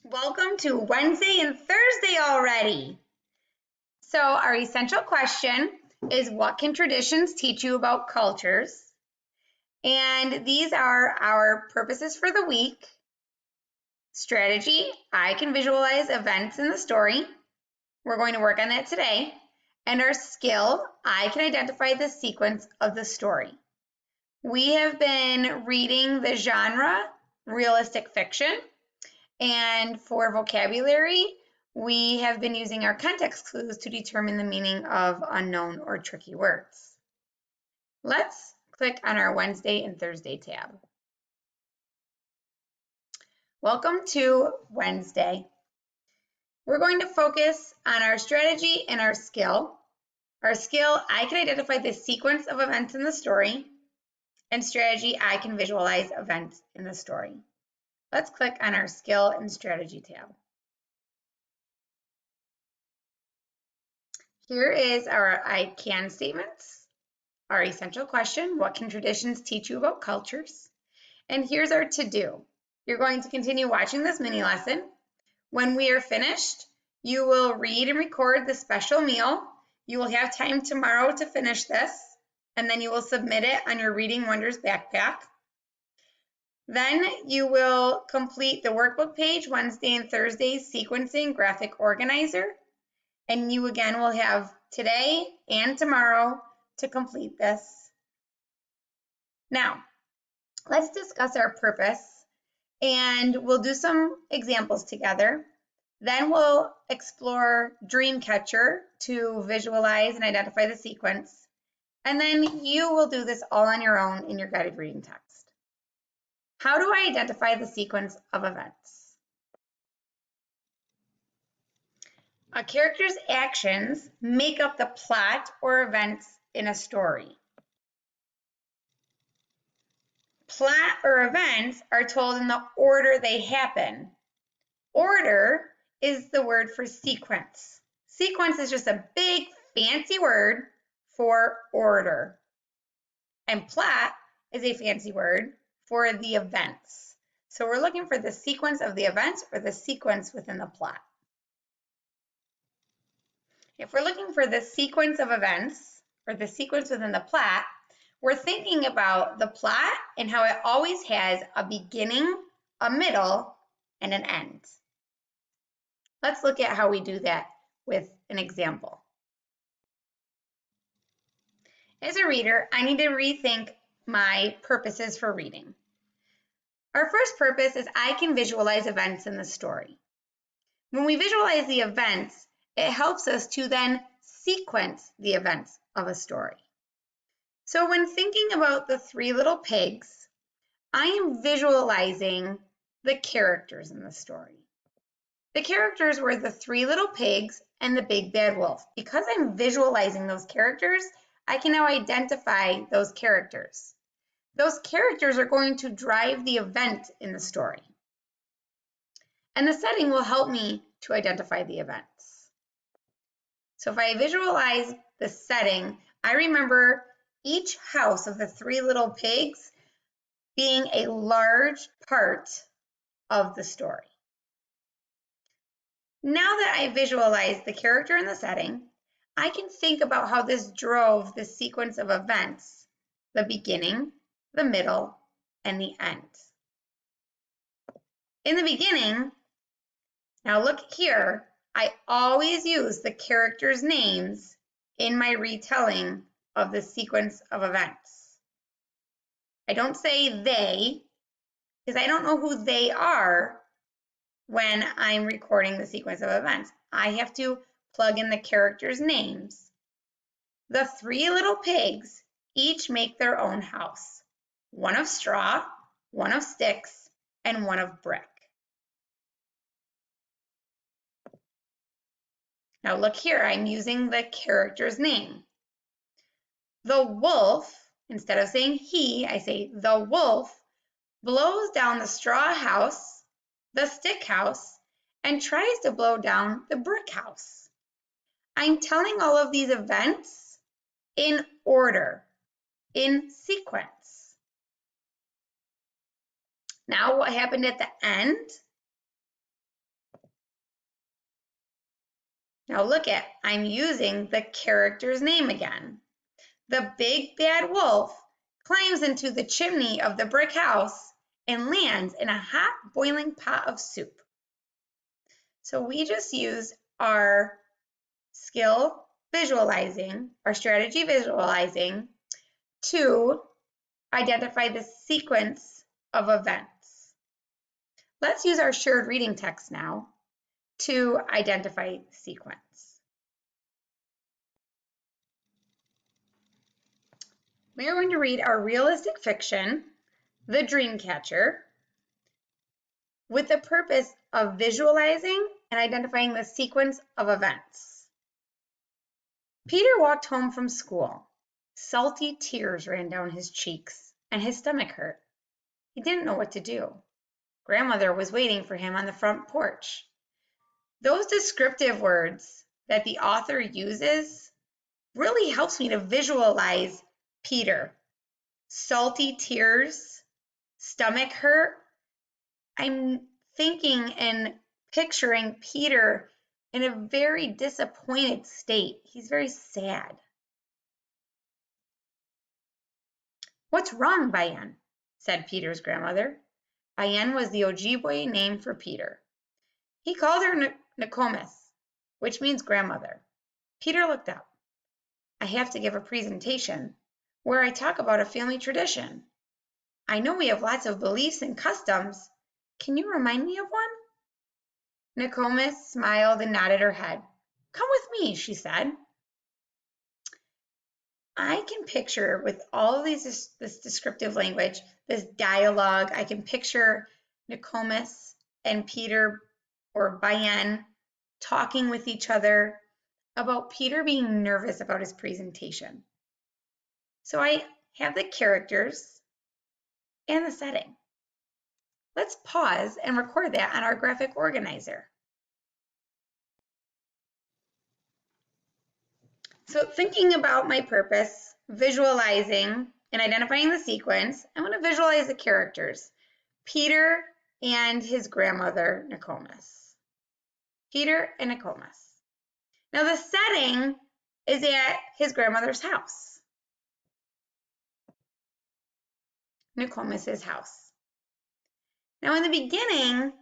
Welcome to Wednesday and Thursday already. So our essential question is, what can traditions teach you about cultures? And these are our purposes for the week. Strategy, I can visualize events in the story. We're going to work on that today. And our skill, I can identify the sequence of the story. We have been reading the genre realistic fiction. And for vocabulary, we have been using our context clues to determine the meaning of unknown or tricky words. Let's click on our Wednesday and Thursday tab. Welcome to Wednesday. We're going to focus on our strategy and our skill. Our skill, I can identify the sequence of events in the story. And strategy, I can visualize events in the story. Let's click on our skill and strategy tab. Here is our I can statements, our essential question, what can traditions teach you about cultures? And here's our to-do. You're going to continue watching this mini lesson. When we are finished, you will read and record the special meal. You will have time tomorrow to finish this, and then you will submit it on your Reading Wonders backpack. Then you will complete the workbook page, Wednesday and Thursday sequencing graphic organizer. And you again will have today and tomorrow to complete this. Now, let's discuss our purpose, and we'll do some examples together. Then we'll explore Dreamcatcher to visualize and identify the sequence. And then you will do this all on your own in your guided reading text. How do I identify the sequence of events? A character's actions make up the plot or events in a story. Plot or events are told in the order they happen. Order is the word for sequence. Sequence is just a big fancy word for order. And plot is a fancy word for the events. So we're looking for the sequence of the events or the sequence within the plot. If we're looking for the sequence of events or the sequence within the plot, we're thinking about the plot and how it always has a beginning, a middle, and an end. Let's look at how we do that with an example. As a reader, I need to rethink my purposes for reading. Our first purpose is I can visualize events in the story. When we visualize the events, it helps us to then sequence the events of a story. So when thinking about the Three Little Pigs, I am visualizing the characters in the story. The characters were the Three Little Pigs and the Big Bad Wolf. Because I'm visualizing those characters, I can now identify those characters. Those characters are going to drive the event in the story. And the setting will help me to identify the events. So if I visualize the setting, I remember each house of the Three Little Pigs being a large part of the story. Now that I visualize the character and the setting, I can think about how this drove the sequence of events, the beginning, the middle, and the end. In the beginning, now look here, I always use the characters' names in my retelling of the sequence of events. I don't say they, because I don't know who they are when I'm recording the sequence of events. I have to plug in the characters' names. The Three Little Pigs each make their own house, one of straw, one of sticks, and one of brick. Now look here, I'm using the character's name. The wolf, instead of saying he, I say the wolf, blows down the straw house, the stick house, and tries to blow down the brick house. I'm telling all of these events in order, in sequence. Now what happened at the end? Now look at, I'm using the character's name again. The big bad wolf climbs into the chimney of the brick house and lands in a hot boiling pot of soup. So we just used our skill visualizing, our strategy visualizing, to identify the sequence of events. Let's use our shared reading text now to identify the sequence. We are going to read our realistic fiction, The Dreamcatcher, with the purpose of visualizing and identifying the sequence of events. Peter walked home from school. Salty tears ran down his cheeks, and his stomach hurt. He didn't know what to do. Grandmother was waiting for him on the front porch. Those descriptive words that the author uses really helps me to visualize Peter. Salty tears, stomach hurt. I'm thinking and picturing Peter in a very disappointed state. He's very sad. What's wrong, Bayan? Said Peter's grandmother. Bayan was the Ojibwe name for Peter. He called her Nokomis, which means grandmother. Peter looked up. I have to give a presentation where I talk about a family tradition. I know we have lots of beliefs and customs. Can you remind me of one? Nokomis smiled and nodded her head. Come with me, she said. I can picture with all of this descriptive language, this dialogue, I can picture Nokomis and Peter or Bayan talking with each other about Peter being nervous about his presentation. So I have the characters and the setting. Let's pause and record that on our graphic organizer. So thinking about my purpose, visualizing and identifying the sequence, I want to visualize the characters, Peter and his grandmother, Nokomis. Peter and Nokomis. Now the setting is at his grandmother's house, Nokomis's house. Now in the beginning,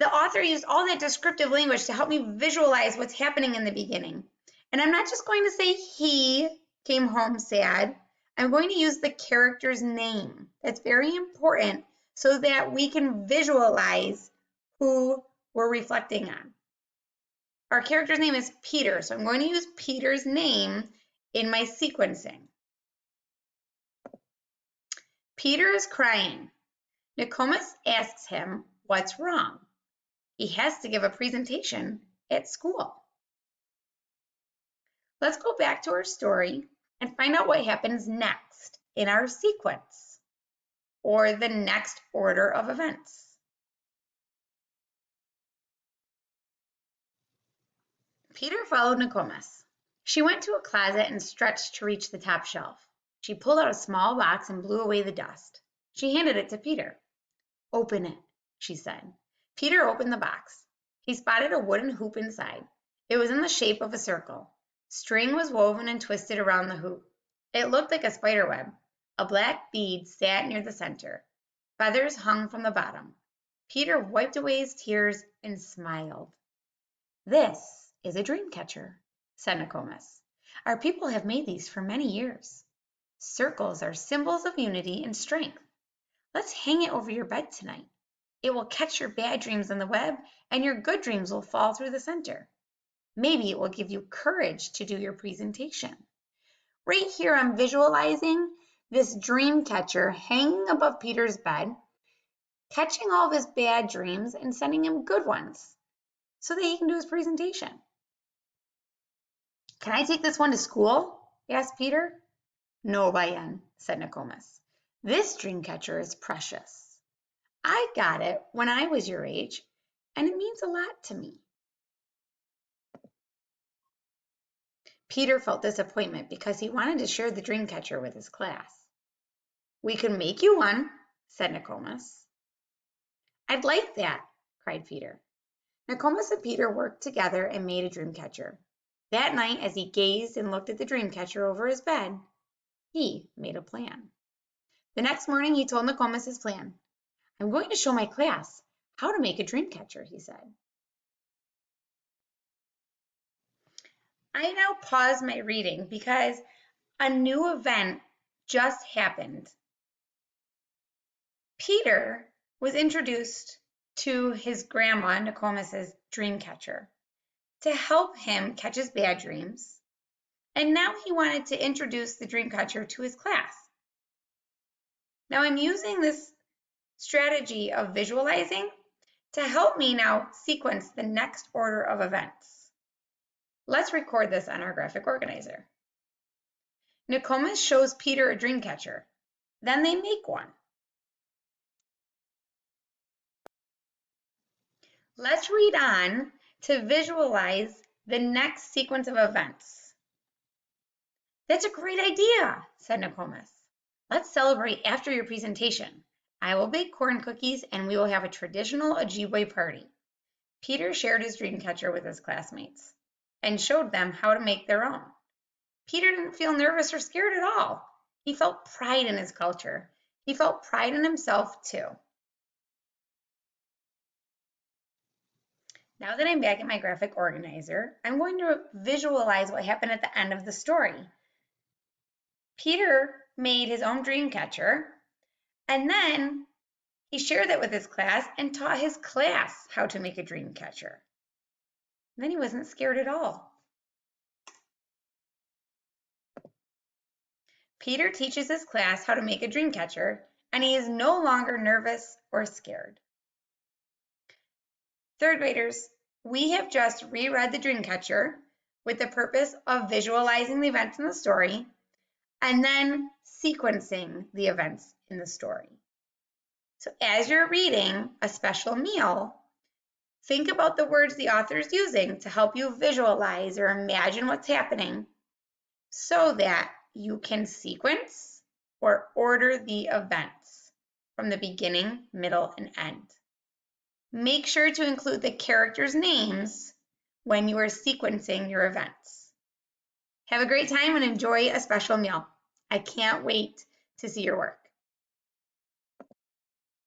the author used all that descriptive language to help me visualize what's happening in the beginning. And I'm not just going to say he came home sad. I'm going to use the character's name. That's very important so that we can visualize who we're reflecting on. Our character's name is Peter, so I'm going to use Peter's name in my sequencing. Peter is crying. Nokomis asks him what's wrong. He has to give a presentation at school. Let's go back to our story and find out what happens next in our sequence or the next order of events. Peter followed Nokomis. She went to a closet and stretched to reach the top shelf. She pulled out a small box and blew away the dust. She handed it to Peter. Open it, she said. Peter opened the box. He spotted a wooden hoop inside. It was in the shape of a circle. String was woven and twisted around the hoop. It looked like a spider web. A black bead sat near the center. Feathers hung from the bottom. Peter wiped away his tears and smiled. This is a dream catcher, said Nokomis. Our people have made these for many years. Circles are symbols of unity and strength. Let's hang it over your bed tonight. It will catch your bad dreams in the web, and your good dreams will fall through the center. Maybe it will give you courage to do your presentation. Right here, I'm visualizing this dream catcher hanging above Peter's bed, catching all of his bad dreams and sending him good ones so that he can do his presentation. Can I take this one to school? Asked Peter. No, Bayan, said Nokomis. This dream catcher is precious. I got it when I was your age, and it means a lot to me. Peter felt disappointment because he wanted to share the dream catcher with his class. We can make you one, said Nokomis. I'd like that, cried Peter. Nokomis and Peter worked together and made a dream catcher. That night, as he gazed and looked at the dream catcher over his bed, he made a plan. The next morning, he told Nokomis his plan. I'm going to show my class how to make a dream catcher, he said. I now pause my reading because a new event just happened. Peter was introduced to his grandma, Nokomis's dream catcher, to help him catch his bad dreams. And now he wanted to introduce the dream catcher to his class. Now I'm using this strategy of visualizing to help me now sequence the next order of events. Let's record this on our graphic organizer. Nokomis shows Peter a dream catcher. Then they make one. Let's read on to visualize the next sequence of events. That's a great idea, said Nokomis. Let's celebrate after your presentation. I will bake corn cookies and we will have a traditional Ojibwe party. Peter shared his dream catcher with his classmates and showed them how to make their own. Peter didn't feel nervous or scared at all. He felt pride in his culture. He felt pride in himself too. Now that I'm back at my graphic organizer, I'm going to visualize what happened at the end of the story. Peter made his own dream catcher, and then he shared that with his class and taught his class how to make a dream catcher. Then he wasn't scared at all. Peter teaches his class how to make a dream catcher, and he is no longer nervous or scared. Third graders, we have just reread the dream catcher with the purpose of visualizing the events in the story and then sequencing the events in the story. So as you're reading a special meal, think about the words the author is using to help you visualize or imagine what's happening so that you can sequence or order the events from the beginning, middle, and end. Make sure to include the characters' names when you are sequencing your events. Have a great time and enjoy a special meal. I can't wait to see your work.